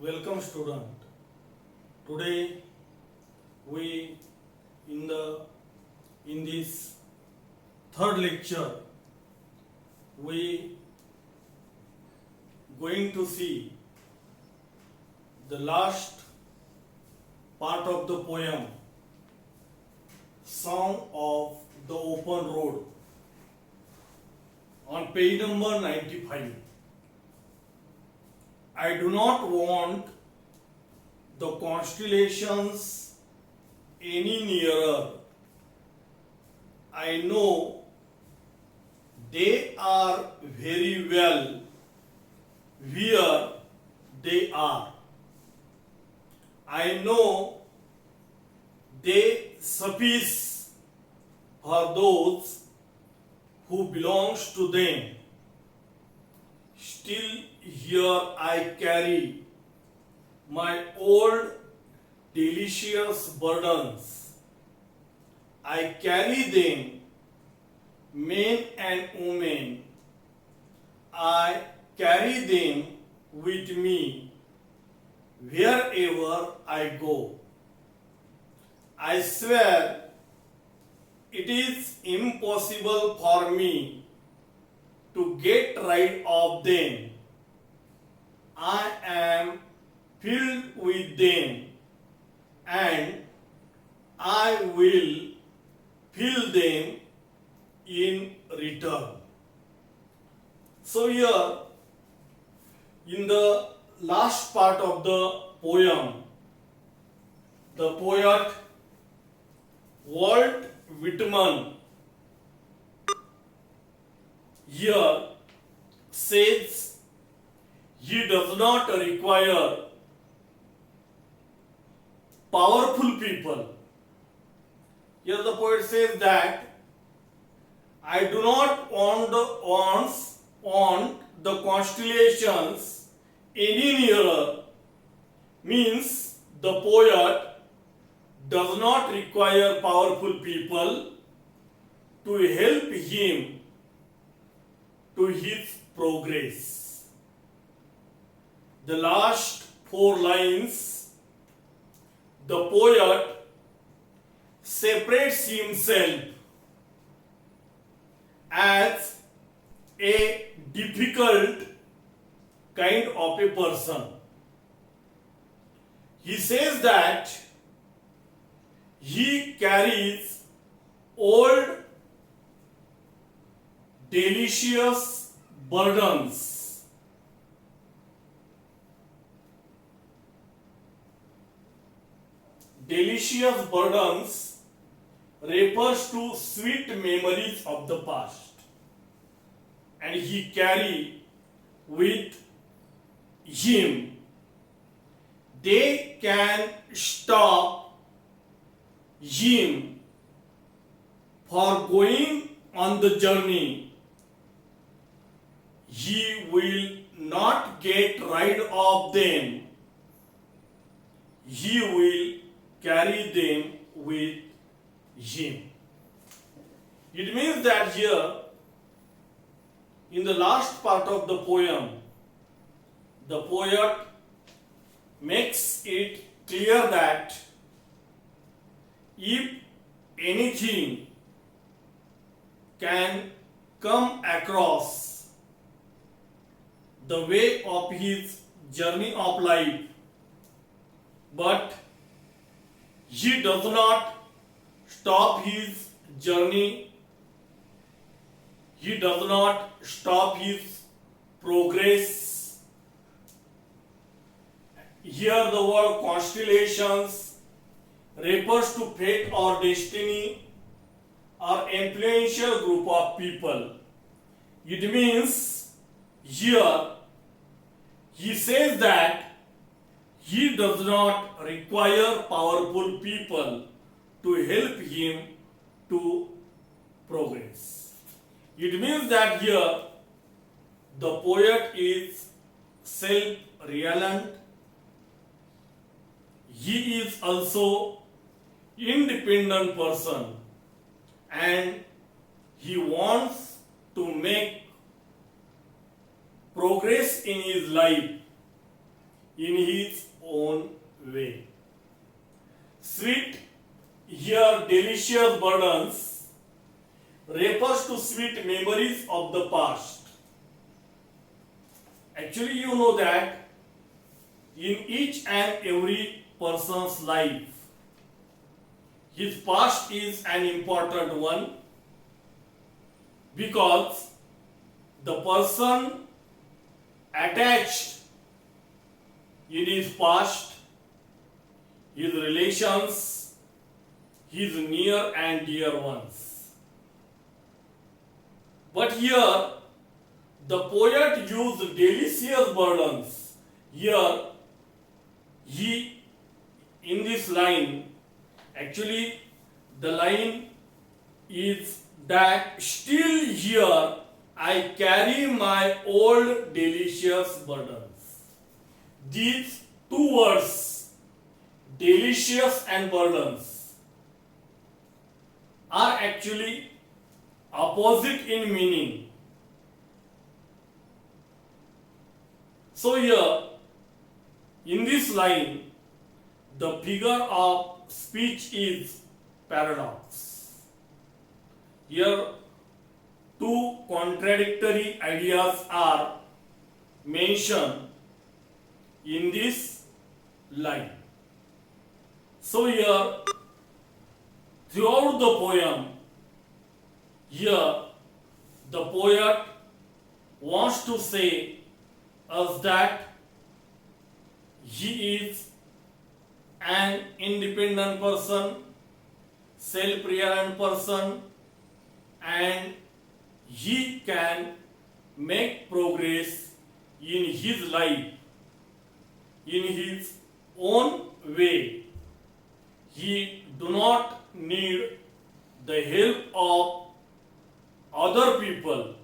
Welcome student. Today we in this third lecture we going to see the last part of the poem Song of the Open Road on page number 95. I do not want the constellations any nearer. I know they are very well where they are. I know they suffice for those who belongs to them. Still here I carry my old delicious burdens. I carry them, men and women. I carry them with me wherever I go. I swear it is impossible for me to get rid of them. I am filled with them and I will fill them in return. So here in the last part of the poem, the poet Walt Whitman here says he does not require powerful people. Here the poet says that I do not want the constellations any nearer. Means the poet does not require powerful people to help him to his progress. The last four lines, the poet separates himself as a difficult kind of a person. He says that he carries old delicious burdens. Delicious burdens refers to sweet memories of the past, and he carry with him. They can stop him for going on the journey. He will not get rid of them. He will carry them with him. It means that here, in the last part of the poem, the poet makes it clear that if anything can come across the way of his journey of life, but he does not stop his journey, he does not stop his progress. Here the word constellations refers to fate or destiny or influential group of people. It means here he says that he does not require powerful people to help him to progress. It means that here the poet is self-reliant. He is also independent person and he wants to make progress in his life. in his own way. Sweet, here delicious burdens, refers to sweet memories of the past. Actually, you know that in each and every person's life, his past is an important one, because the person attached in his past, his relations, his near and dear ones. But here, the poet used delicious burdens. Here, he, in this line, actually, the line is that still here I carry my old delicious burdens. These two words, delicious and burdens, are actually opposite in meaning. So here, in this line, the figure of speech is paradox. Here, two contradictory ideas are mentioned in this line. So here, throughout the poem, here the poet wants to say us that he is an independent person, self-reliant person, and he can make progress in his life in his own way. He do not need the help of other people